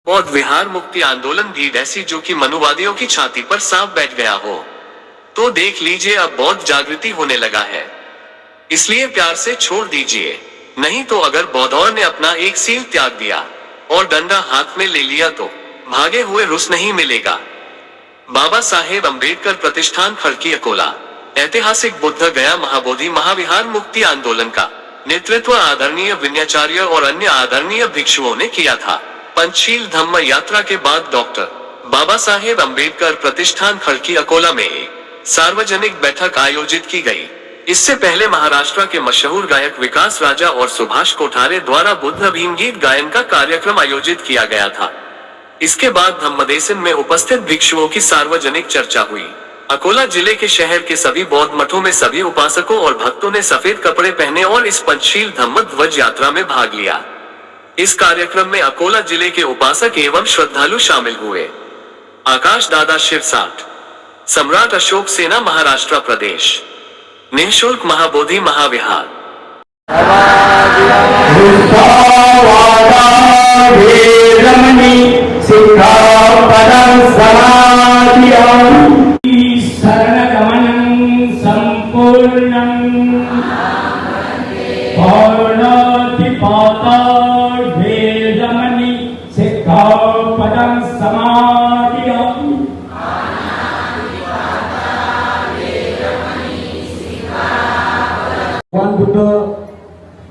बौद्ध विहार मुक्ति आंदोलन भी ऐसी जो कि मनुवादियों की छाती पर सांप बैठ गया हो। तो देख लीजिए, अब बौद्ध जागृति होने लगा है, इसलिए प्यार से छोड़ दीजिए। नहीं तो अगर बौद्धों ने अपना एक सील त्याग दिया और डंडा हाथ में ले लिया तो भागे हुए रुस नहीं मिलेगा। बाबा साहेब अम्बेडकर प्रतिष्ठान खड़की अकोला। ऐतिहासिक बुद्ध गया महाबोधि महाविहार मुक्ति आंदोलन का नेतृत्व आदरणीय विनयाचार्य और अन्य आदरणीय भिक्षुओं ने किया था। पंचशील धम्म यात्रा के बाद डॉक्टर बाबा साहेब अम्बेडकर प्रतिष्ठान खड़की अकोला में एक सार्वजनिक बैठक आयोजित की गई। इससे पहले महाराष्ट्र के मशहूर गायक विकास राजा और सुभाष कोठारे द्वारा बुद्ध भीम गीत गायन का कार्यक्रम आयोजित किया गया था। इसके बाद धम्मदेशन में उपस्थित भिक्षुओं की सार्वजनिक चर्चा हुई। अकोला जिले के शहर के सभी बौद्ध मठों में सभी उपासकों और भक्तों ने सफेद कपड़े पहने और इस पंचशील धम्म ध्वज यात्रा में भाग लिया। इस कार्यक्रम में अकोला जिले के उपासक एवं श्रद्धालु शामिल हुए। आकाश दादा शिरसाट, सम्राट अशोक सेना महाराष्ट्र प्रदेश, निःशुल्क महाबोधि महाविहार। भगवान बुद्ध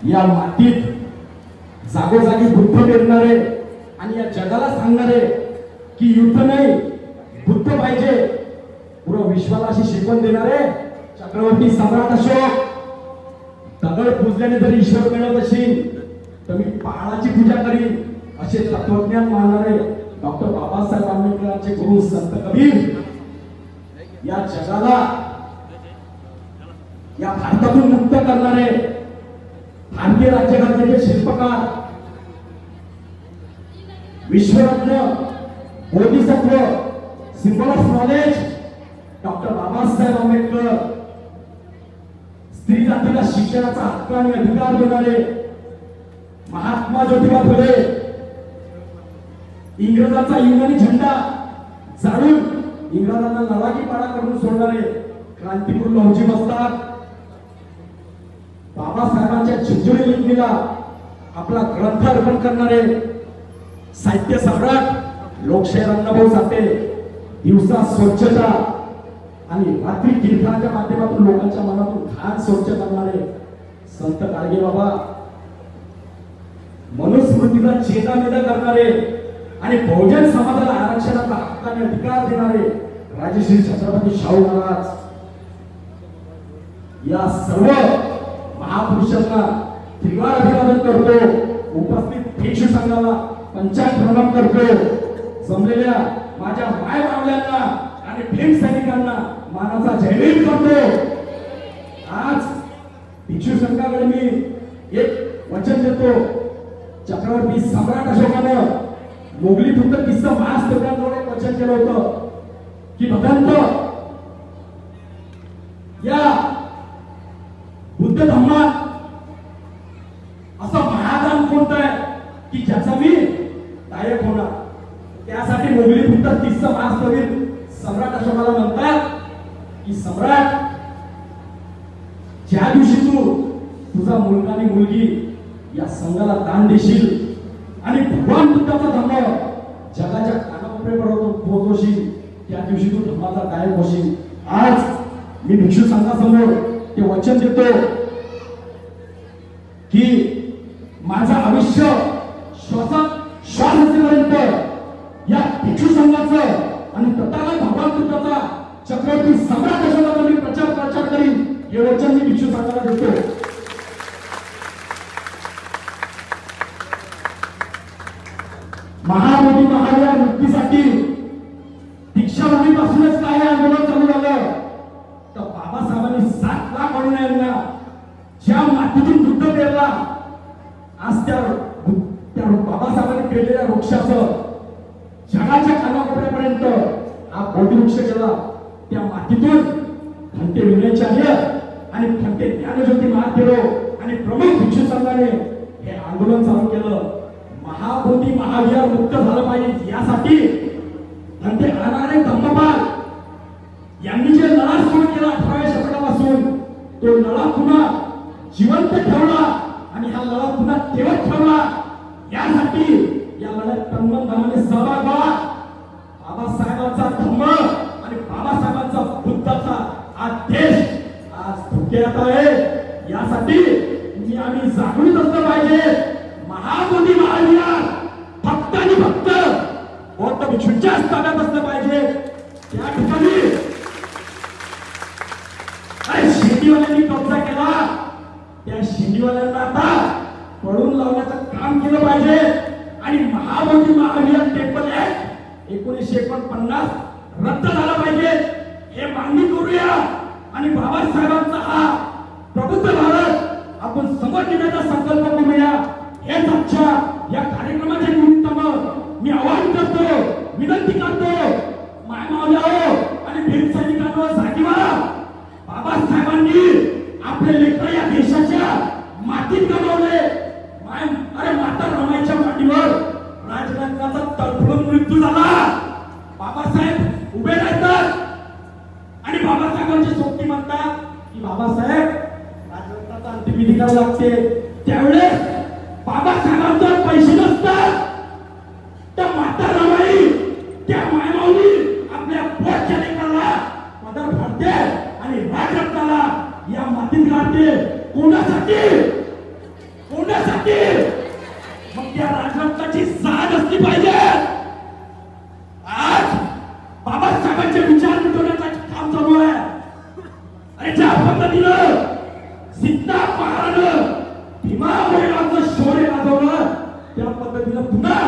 या मातीत जागोजागी बुद्ध पेरणारे आणि या जगाला सांगणारे की युद्ध नाही बुद्ध पाहिजे, पूर्ण विश्वाला अशी शिकवण देणारे चक्रवर्ती सम्राट अशोक, दगड पूजल्याने जर ईश्वर मिळत असेल तर मी पहाडाची पूजा करीन असे तत्वज्ञान मानणारे डॉक्टर बाबासाहेब आंबेडकरांचे गुरु संत कबीर या जगाला या भारतातून मुक्त करणारे भारतीय राज्यघटनेचे शिल्पकार, विश्वरत्न, बोधिसत्व, symbol of knowledge doctor Babasaheb Ambedkar, स्त्री जातीला शिक्षणाचा हक्क आणि अधिकार देणारे महात्मा ज्योतिबा फुले, इंग्रजांचा इंग्रजी झेंडा जाळून इंग्रजांना लढाईपाडा करून सोडणारे क्रांतिपूर लौजी मस्ताक, बाबासाहेबांच्या झिंजुरी लिखणीला आपला ग्रंथ अर्पण करणारे साहित्य सम्राट लोकशाहीर अण्णाभाऊ साठे, दिवसा स्वच्छता आणि रात्री कीर्तनाच्या माध्यमातून लोकांच्या मनातून घाण स्वच्छ करणारे संत गाडगे बाबा, मनुस्मृतीला चेतामेदा करणारे आणि बहुजन समाजाला आरक्षणाचा हक्क आणि अधिकार देणारे राजश्री छत्रपती शाहू महाराज, या सर्व महापुरुषांना त्रिवार अभिवादन करतो। उपस्थित भिक्षू संघाला पंचायत प्रणाम करतो। जमलेल्या माझ्या माय मावल्यांना आणि भीम सैनिकांना मानाचा जयभीम करतो। आज भिक्षू संघाकडे मी एक वचन देतो। चक्रवर्ती सम्राट अशोकानं मोगली फक्त किस्सा महास्तकांवर एक वचन केलं होतं की भगवंत या बुद्ध धम्मात असं महादान कोणतं आहे की ज्याचा मी दायक होणार। त्यासाठी मोगली फक्त किस्सा महास्तवीर सम्राट अशोकाला म्हणतात की सम्राट, ज्या दिवशी तू तुझा मुलगा आणि मुलगी या संघाला दान देशील आणि भगवान बुद्धाचा धम्म जगाच्या कानाकोपऱ्यापर्यंत पोहोचवशील, त्या दिवशी तू धम्माचा गायक होशील। आज मी भिक्षू संघासमोर ते वचन देतो की माझं आयुष्य श्वास असेपर्यंत या भिक्षू संघाचं आणि तथागत भगवान बुद्धाचा चक्रवर्ती सम्राट अशोकाचा मी प्रचार करीन, हे वचन मी भिक्षू संघाला देतो। महाबोधी महाविहार मुक्तीसाठी दीक्षाभूमीपासूनच काय आंदोलन चालू झालं तर बाबासाहेबांनी 7 लाख अनुयायांना ज्या मातीतून बुद्ध पेरला, आज त्या बाबासाहेबांनी पेरलेल्या वृक्षाचं जगाच्या कानाकोपऱ्यापर्यंत हा बोधिवृक्ष गेला। त्या मातीतून फंटे विनयाचार्य आणि फंटे ज्ञानज्योती महादेव आणि प्रमुख भिक्षू संघाने हे आंदोलन चालू केलं। महाबोधी महाविहार मुक्त झालं पाहिजे यासाठी धंदे आणणारे धम्मपाल यांनी जे लढा सुरू केला 18व्या शतकापासून तो लढा पुन्हा जिवंत ठेवला आणि हा लढा पुन्हा तेवत ठेवला यासाठी या लढ्यात तन्मन धनाने सहभाग व्हा. बाबासाहेबांचा धम्म आणि बाबासाहेबांचा बुद्धाचा हा देश आज धोक्यात आहे. यासाठी आम्ही जागृत असलं पाहिजे. महाबोधी महाविहार फक्त आणि फक्त बौद्ध भिक्षूंच्या ताब्यात असलं पाहिजे. त्या ठिकाणी शेतीवाल्यांनी कब्जा केला. त्या शेतीवाल्यांना आता पळून लावण्याचं काम केलं पाहिजे आणि महाबोधी महाविहार टेम्पल ऍक्ट 1949 रद्द झाला पाहिजे हे मागणी करूया आणि बाबासाहेबांचा हा प्रबुद्ध भारत आपण समोर नेण्याचा संकल्प करूया. हेच आजच्या या कार्यक्रमाच्या निमित्तानं मी आवाहन करतो, विनंती करतो. माय मावल्याहो आणि भीम सैनिकांनो जागी व्हा. बाबासाहेबांनी आपले लेकर या देशाच्या मातीत गमावले. अरे माता रमाईच्या मांडीवर राजरत्नाचा तडफडून मृत्यू झाला. बाबासाहेब उभे राहतात आणि बाबासाहेबांची सोबती म्हणतात की बाबासाहेब राजरत्नाचा अंत्यविधी करायला लागते. त्यावेळेस बाबासाहेबांजवळ पैसे नसतात. त्या माता रमाई त्या मायमाऊली आपल्या पोटच्या लेकराला पदर फाडते आणि राजरत्नाला या मातीत घालते. कोणासाठी? कोणासाठी? मग त्या राजरत्नाची जाण असली पाहिजे. आज बाबासाहेबांचे विचार मिटवण्याचं काम चालू आहे. आणि ज्या पद्धतीनं सीता पहारानं भीमावरीलाचं शौर्य गाजवलं त्या पद्धतीनं पुन्हा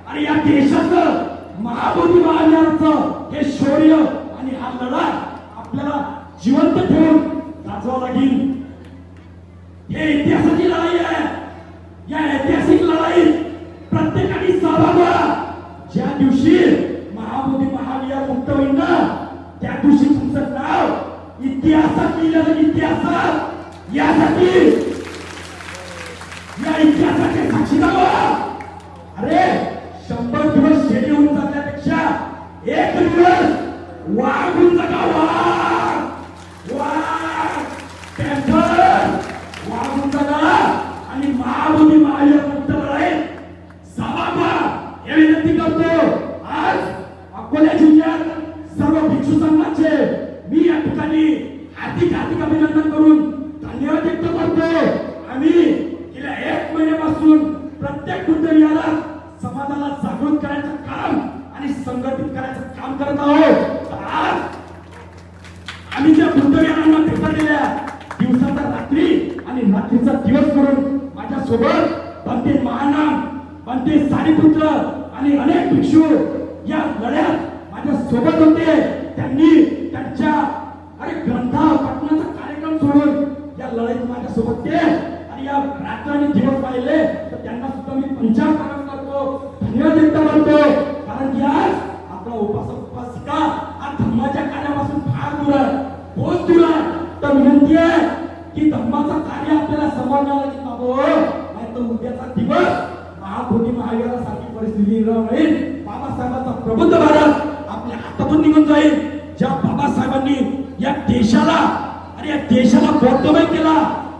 आणि या देशाचं महाबोधी महाविहाराचं हे शौर्य आणि हा लढा आपल्याला जिवंत ठेवून गाजवावं लागेल. हे इतिहासाची लढाई आहे. या ऐतिहासिक लढाईत प्रत्येकाने सहभाग व्हा. ज्या दिवशी महाबोधी महाविहार मुक्त होईल ना त्या दिवशी तुमचं नाव इतिहासात लिहिलं. इतिहासात यासाठी या इतिहासाचे साक्षीदार व्हा. अरे 100 दिवस शेती होऊन जाण्यापेक्षा एक दिवस वाघून जगावा. वाघून जगा आणि महाबोधी महाविहार मुक्त लढाईत सहभाग व्हा हे विनंती करतो. आज अकोला जिल्ह्यात सर्व भिक्षू संघाचे मी या ठिकाणी हार्दिक अभिनंदन करून धन्यवाद व्यक्त करतो. आम्ही गेल्या 1 महिन्यापासून प्रत्येक बुद्ध विहारात समाजाला जागृत करायचं काम आणि संघटित करायचं काम करत आहोत. आज आम्ही त्या बुद्ध विहारांना भेटा दिल्या. दिवसाचा रात्री आणि रात्रीचा दिवस करून माझ्या सोबत बनते महानाम, बनते सारीपुत्र आणि अनेक भिक्षू या लढ्यात माझ्या सोबत होते. त्यांनी त्यांच्या ग्रंथ पठणाचा कार्यक्रम सोडून या लढाईत माझ्या सोबत ते आणि या रात्र आणि दिवस पाहिले तर त्यांना सुद्धा मी पंचायत करतो, धन्यवाद व्यक्त करतो. कारण की आज आपला उपासक उपासिका हा धर्माच्या कार्यापासून फार दूर आहे, बहुत दूर आहे. तर विनंती आहे की धर्माचं कार्य आपल्याला समजण्याला की बाबो नाही तर उद्याचा दिवस महाबोधी महाविहारासारखी परिस्थिती निर्माण होईल. बाबासाहेबांचा प्रबुद्ध भारत आपल्या हातातून निघून जाईल. ज्या बाबासाहेबांनी या देशाला आणि या देशाला बौद्धमय केला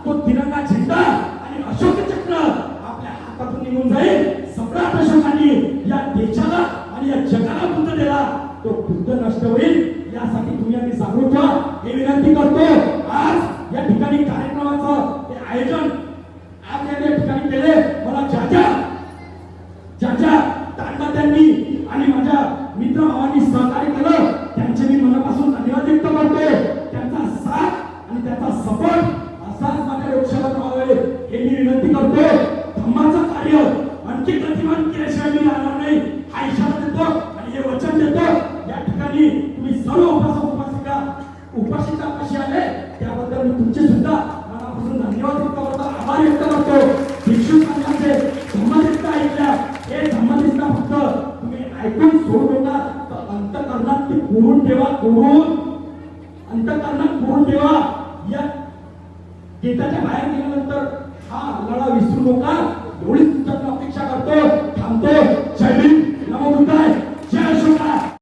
तो तिरंगा झेंडा आणि अशोक चक्र आपल्या हातातून निघून जाईल. सम्राट अशोकांनी या देशाला आणि या जगाला बुद्ध दिला तो बुद्ध नष्ट होईल. यासाठी तुम्ही आम्ही जागृत व्हा हे विनंती करतो. आज या ठिकाणी कार्यक्रमाचं हे आयोजन आज या ठिकाणी केले. मला ज्या दानदात्यांनी आणि माझ्या मित्र भावांनी सहकार्य केलं त्यांचे मी मनापासून धन्यवाद व्यक्त करतो. त्यांचा साथ आणि त्याचा सपोर्ट असाच माझ्या लोकसेवेत राहावे हे मी विनंती करतो. धम्माचं कार्य आणखी गतिमान केल्याशिवाय मी राहणार नाही हा इशारा देतो आणि हे वचन देतो. या ठिकाणी तुम्ही सर्व उपासक उपासिका उपासिका कशी आले त्याबद्दल मी तुमचे सुद्धा मनापासून धन्यवाद व्यक्त करतो, आभार व्यक्त करतो. भिक्षू संघाचे धम्मनिष्ठा ऐकल्या हे धम्मनिष्ठा फक्त तुम्ही ऐकून सोडू नका तर अंतःकरणात ती कोरून ठेवा. अंतःकरणात कोरून ठेवा. या गेटाच्या बाहेर गेल्यानंतर हा लढा विसरू नका एवढीच तुमच्याकडून अपेक्षा करतो. थांबतो